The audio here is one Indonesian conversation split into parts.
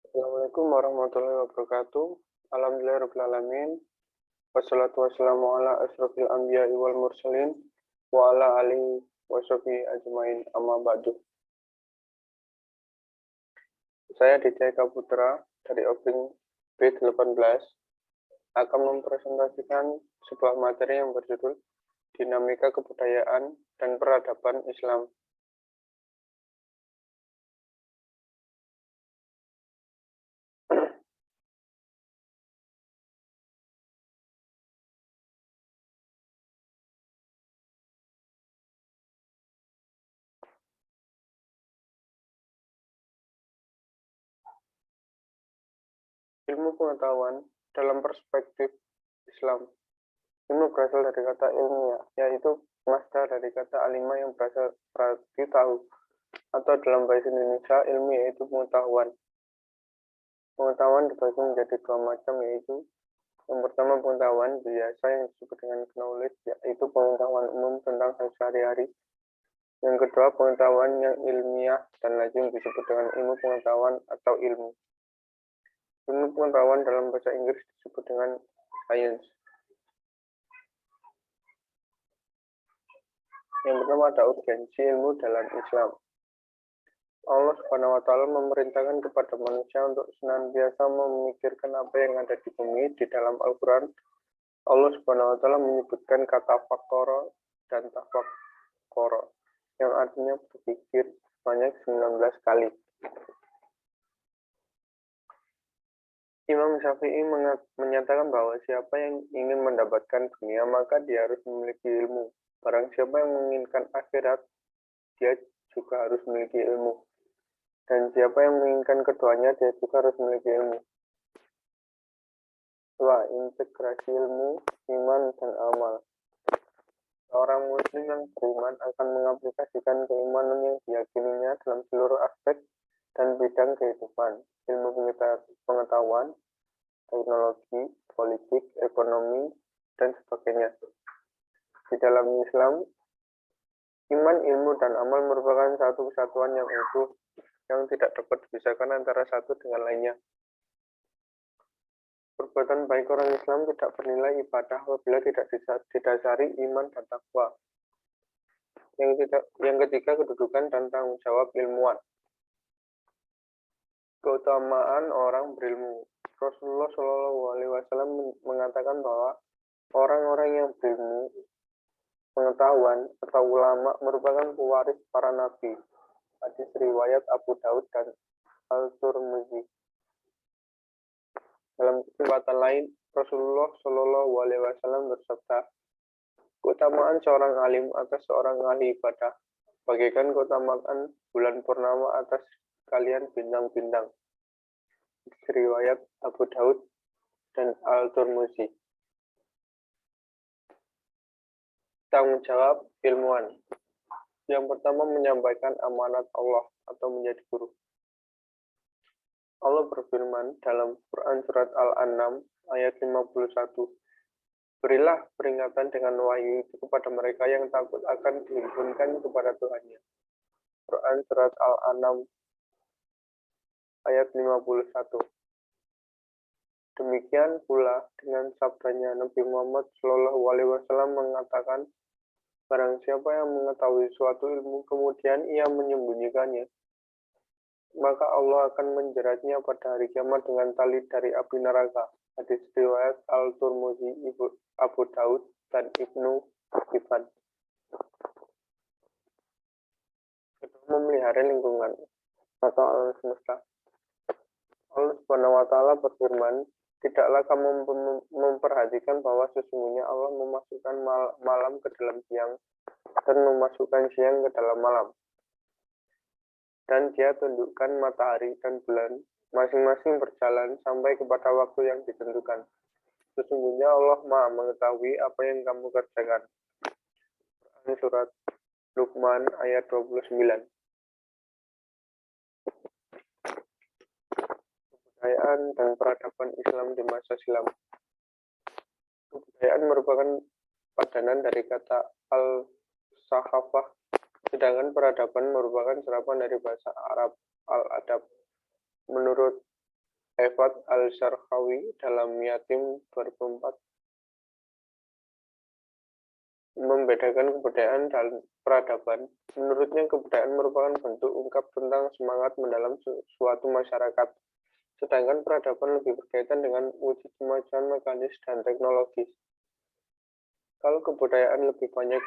Assalamualaikum warahmatullahi wabarakatuh. Alhamdulillahirabbil alamin. Wassalatu wassalamu ala asrofil anbiya'i wal mursalin wa ala alihi washabihi ajmain amma ba'du. Saya Dijaya Kaputra dari Oping B18 akan mempresentasikan sebuah materi yang berjudul Dinamika Kebudayaan dan Peradaban Islam. Ilmu pengetahuan dalam perspektif Islam. Ilmu berasal dari kata ilmiah, yaitu masdar dari kata alimah yang berarti tahu. Atau dalam bahasa Indonesia, ilmu yaitu pengetahuan. Pengetahuan dibagi menjadi dua macam, yaitu yang pertama pengetahuan biasa yang disebut dengan knowledge, yaitu pengetahuan umum tentang hal sehari-hari. Yang kedua pengetahuan yang ilmiah dan lazim disebut dengan ilmu pengetahuan atau ilmu. Ilmu pengetahuan dalam bahasa Inggris disebut dengan science. Yang pertama ada urgensi ilmu dalam Islam. Allah Subhanahu wa taala memerintahkan kepada manusia untuk senantiasa memikirkan apa yang ada di bumi. Di dalam Al-Qur'an, Allah Subhanahu wa taala menyebutkan kata fakoro dan tafakkoro yang artinya berpikir sebanyak 19 kali. Imam Syafi'i menyatakan bahwa siapa yang ingin mendapatkan dunia maka dia harus memiliki ilmu. Barang siapa yang menginginkan akhirat, dia juga harus memiliki ilmu. Dan siapa yang menginginkan keduanya, dia juga harus memiliki ilmu. 2. Integrasi ilmu, iman, dan amal. Seorang muslim yang beriman akan mengaplikasikan keimanan yang diyakininya dalam seluruh aspek dan bidang kehidupan. Ilmu pengetahuan, teknologi, politik, ekonomi, dan sebagainya. Di dalam Islam, iman, ilmu, dan amal merupakan satu kesatuan yang utuh yang tidak dapat dipisahkan antara satu dengan lainnya. Perbuatan baik orang Islam tidak bernilai ibadah apabila tidak didasari iman dan takwa. Yang ketiga, kedudukan dan tanggung jawab ilmuwan. Keutamaan orang berilmu. Rasulullah SAW mengatakan bahwa orang-orang yang berilmu, pengetahuan, atau ulama merupakan pewaris para nabi. Hadis riwayat Abu Daud dan Al-Tirmidzi. Dalam kesempatan lain, Rasulullah SAW bersabda, keutamaan seorang alim atas seorang ahli ibadah, bagaikan keutamaan bulan purnama atas kalian bintang-bintang. Riwayat Abu Daud dan Al-Tirmidzi. Tanggung jawab ilmuwan. Yang pertama menyampaikan amanat Allah atau menjadi guru. Allah berfirman dalam Quran Surat Al-An'am ayat 51. Berilah peringatan dengan wahyu itu kepada mereka yang takut akan dihimpunkan kepada Tuhannya. Quran Surat Al-An'am ayat 51. Demikian pula dengan sabdanya Nabi Muhammad SAW mengatakan, barang siapa yang mengetahui suatu ilmu kemudian ia menyembunyikannya, maka Allah akan menjeratnya pada hari kiamat dengan tali dari api neraka. Hadis riwayat Al-Tirmidzi, Abu Daud, dan Ibnu Hibban. Kedua, memelihara lingkungan atau alam semesta. Allah Subhanahu wa taala berfirman, tidaklah kamu memperhatikan bahwa sesungguhnya Allah memasukkan malam ke dalam siang dan memasukkan siang ke dalam malam. Dan dia tundukkan matahari dan bulan masing-masing berjalan sampai kepada waktu yang ditentukan. Sesungguhnya Allah Maha mengetahui apa yang kamu kerjakan. Surat Luqman ayat 29. Kebudayaan dan peradaban Islam di masa silam. Kebudayaan merupakan padanan dari kata al-sahafah, sedangkan peradaban merupakan serapan dari bahasa Arab al-adab. Menurut Evad Al-Zarqawi dalam Yatim 2004 membedakan kebudayaan dan peradaban. Menurutnya, kebudayaan merupakan bentuk ungkap tentang semangat mendalam suatu masyarakat, sedangkan peradaban lebih berkaitan dengan wujud kemajuan mekanis dan teknologis. Kalau kebudayaan lebih banyak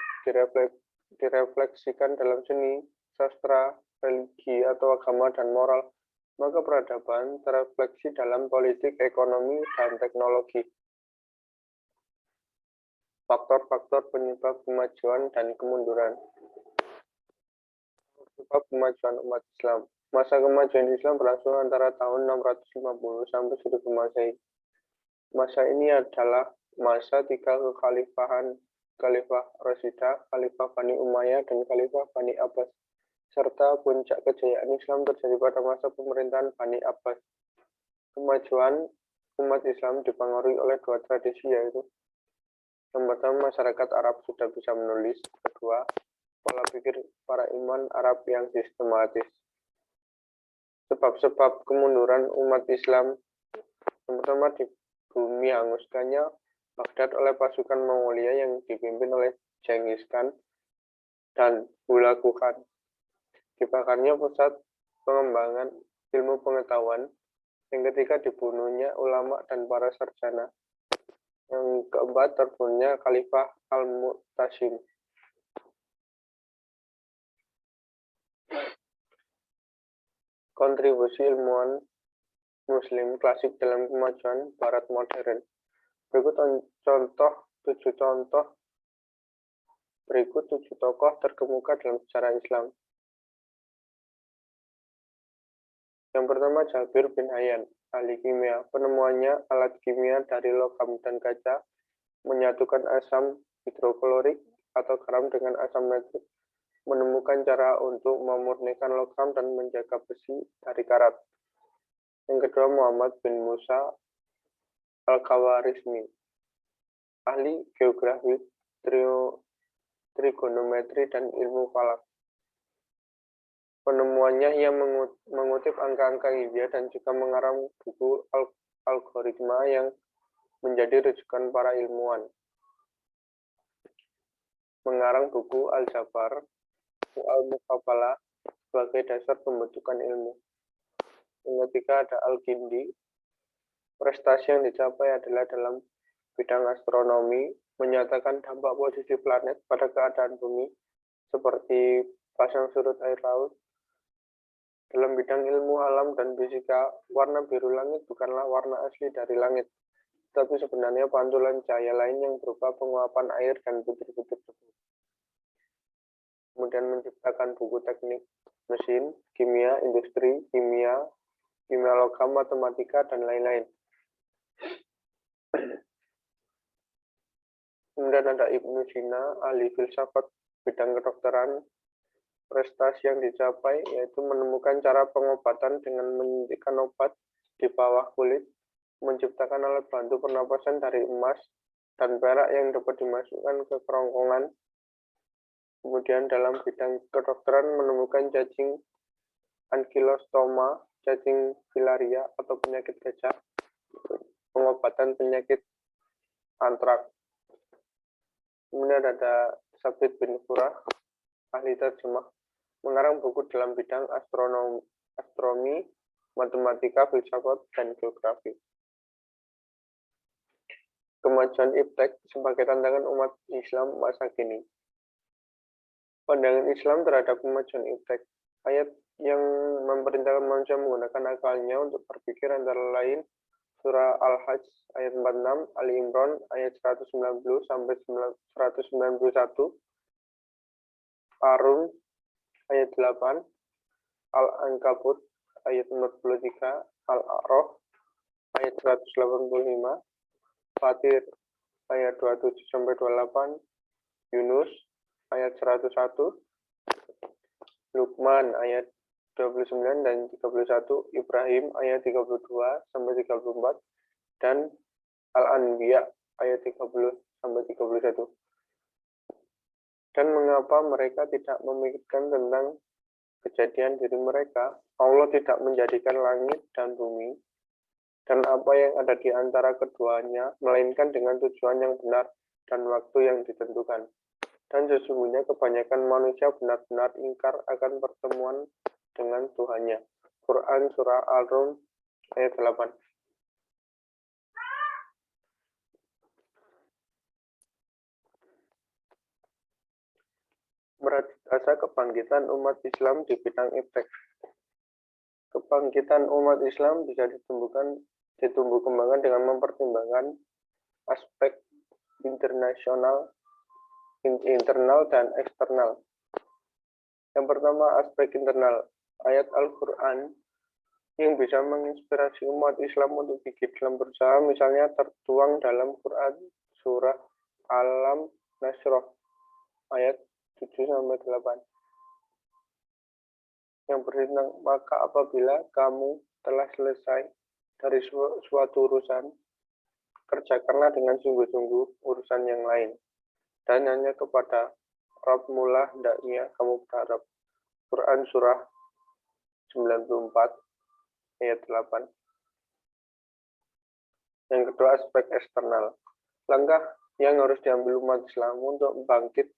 direfleksikan dalam seni, sastra, religi, atau agama dan moral, maka peradaban terefleksi dalam politik, ekonomi, dan teknologi. Faktor-faktor penyebab kemajuan dan kemunduran. Sebab kemajuan umat Islam. Masa kemajuan Islam berlangsung antara tahun 650 sampai 1000 Masehi. Masa ini adalah masa tiga kekhalifahan, Khalifah Rashidah, Khalifah Bani Umayyah, dan Khalifah Bani Abbas, serta puncak kejayaan Islam terjadi pada masa pemerintahan Bani Abbas. Kemajuan umat Islam dipengaruhi oleh dua tradisi, yaitu yang pertama, masyarakat Arab sudah bisa menulis. Kedua, pola pikir para imam Arab yang sistematis. Sebab-sebab kemunduran umat Islam. Yang pertama, di bumi hanguskannya Baghdad oleh pasukan Mongolia yang dipimpin oleh Genghis Khan dan Hulagu Khan. Dibakarnya pusat pengembangan ilmu pengetahuan. Yang ketiga, dibunuhnya ulama dan para sarjana. Yang keempat, terbunuhnya Khalifah Al-Mu'tasim. Kontribusi ilmuwan Muslim klasik dalam kemajuan Barat modern. Berikut tujuh tokoh terkemuka dalam sejarah Islam. Yang pertama, Jabir bin Hayyan, ahli kimia. Penemuannya alat kimia dari logam dan kaca menyatukan asam hidroklorik atau garam dengan asam nitrik, menemukan cara untuk memurnikan logam dan menjaga besi dari karat. Yang kedua, Muhammad bin Musa Al-Khawarizmi, ahli geografi, trigonometri, dan ilmu falak. Penemuannya, ia mengutip angka-angka India dan juga mengarang buku algoritma yang menjadi rujukan para ilmuwan. Mengarang buku Al-Jabar, Al-Muqabalah sebagai dasar pembentukan ilmu. Yang ketiga ada Al-Kindi. Prestasi yang dicapai adalah dalam bidang astronomi, menyatakan dampak posisi planet pada keadaan bumi, seperti pasang surut air laut. Dalam bidang ilmu alam dan fisika, warna biru langit bukanlah warna asli dari langit, tapi sebenarnya pantulan cahaya lain yang berupa penguapan air dan butir-butir debu. Kemudian menciptakan buku teknik mesin, kimia, industri, kimia logam, matematika, dan lain-lain. Kemudian ada Ibnu Sina, ahli filsafat bidang kedokteran. Prestasi yang dicapai yaitu menemukan cara pengobatan dengan menyuntikkan obat di bawah kulit, menciptakan alat bantu pernapasan dari emas dan perak yang dapat dimasukkan ke kerongkongan. Kemudian dalam bidang kedokteran menemukan cacing ankylostoma, cacing filaria atau penyakit gajah, pengobatan penyakit antrak. Kemudian ada Sabit bin Qurrah, ahli terjemah, mengarang buku dalam bidang astronomi, matematika, filsafat, dan geografi. Kemajuan iptek sebagai tantangan umat Islam masa kini. Pandangan Islam terhadap kemajuan iptek. Ayat yang memerintahkan manusia menggunakan akalnya untuk berpikir antara lain Surah Al-Hajj ayat 46, Ali Imran ayat 190 sampai 191, Arun ayat 8, Al-Ankabut ayat 43, Al-A'raf ayat 185, Fatir ayat 27 sampai 28, Yunus ayat 101, Luqman ayat 29 dan 31, Ibrahim ayat 32 sampai 34, dan Al-Anbiya ayat 30 sampai 31. Dan mengapa mereka tidak memikirkan tentang kejadian diri mereka? Allah tidak menjadikan langit dan bumi dan apa yang ada di antara keduanya, melainkan dengan tujuan yang benar dan waktu yang ditentukan. Dan sesungguhnya kebanyakan manusia benar-benar ingkar akan pertemuan dengan Tuhannya. Quran Surah Al-Rum ayat 8. Merasa kebangkitan umat Islam di bidang iptek. Kebangkitan umat Islam bisa ditumbuh kembangkan dengan mempertimbangkan aspek internal dan eksternal. Yang pertama, aspek internal. Ayat Al-Quran yang bisa menginspirasi umat Islam untuk gigit dalam berusaha, misalnya tertuang dalam Quran Surah Alam Nasroh ayat 7-8. Yang bertentang, maka apabila kamu telah selesai dari suatu urusan, kerjakanlah dengan sungguh-sungguh urusan yang lain. Dan hanya kepada Rabbmulah hendaknya kamu berharap. Quran Surah 94 ayat 8. Yang kedua, aspek eksternal. Langkah yang harus diambil umat Islam untuk bangkit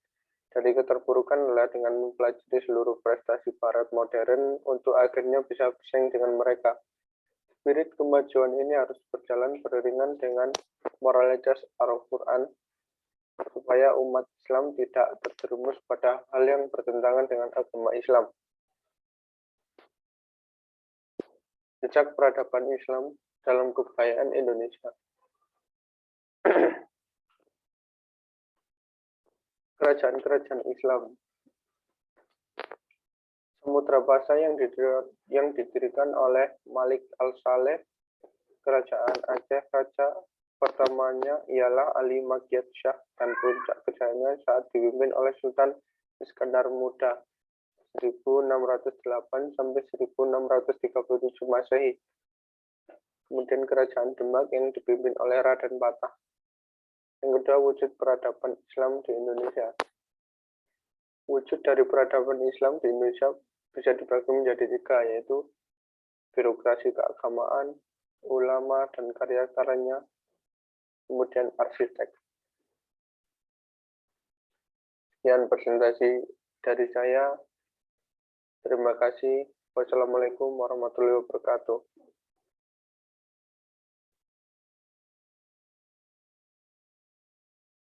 dari keterpurukan adalah dengan mempelajari seluruh prestasi barat modern untuk akhirnya bisa bersaing dengan mereka. Spirit kemajuan ini harus berjalan beriringan dengan moralitas Al-Quran supaya umat Islam tidak terjerumus pada hal yang bertentangan dengan agama Islam. Jejak peradaban Islam dalam kebudayaan Indonesia. Kerajaan-kerajaan Islam. Samudra Pasha yang didirikan oleh Malik Al-Saleh, Kerajaan Aceh. Raja pertamanya ialah Ali Makyat Shah dan puncak kejayaannya saat dipimpin oleh Sultan Iskandar Muda 1608 sampai 1637 Masehi. Kemudian Kerajaan Demak yang dipimpin oleh Raden Patah. Yang kedua, wujud peradaban Islam di Indonesia. Wujud dari peradaban Islam di Indonesia bisa dibagi menjadi 3, yaitu birokrasi keagamaan, ulama dan karya-karyanya, kemudian arsitek. Sekian presentasi dari saya. Terima kasih. Wassalamualaikum warahmatullahi wabarakatuh.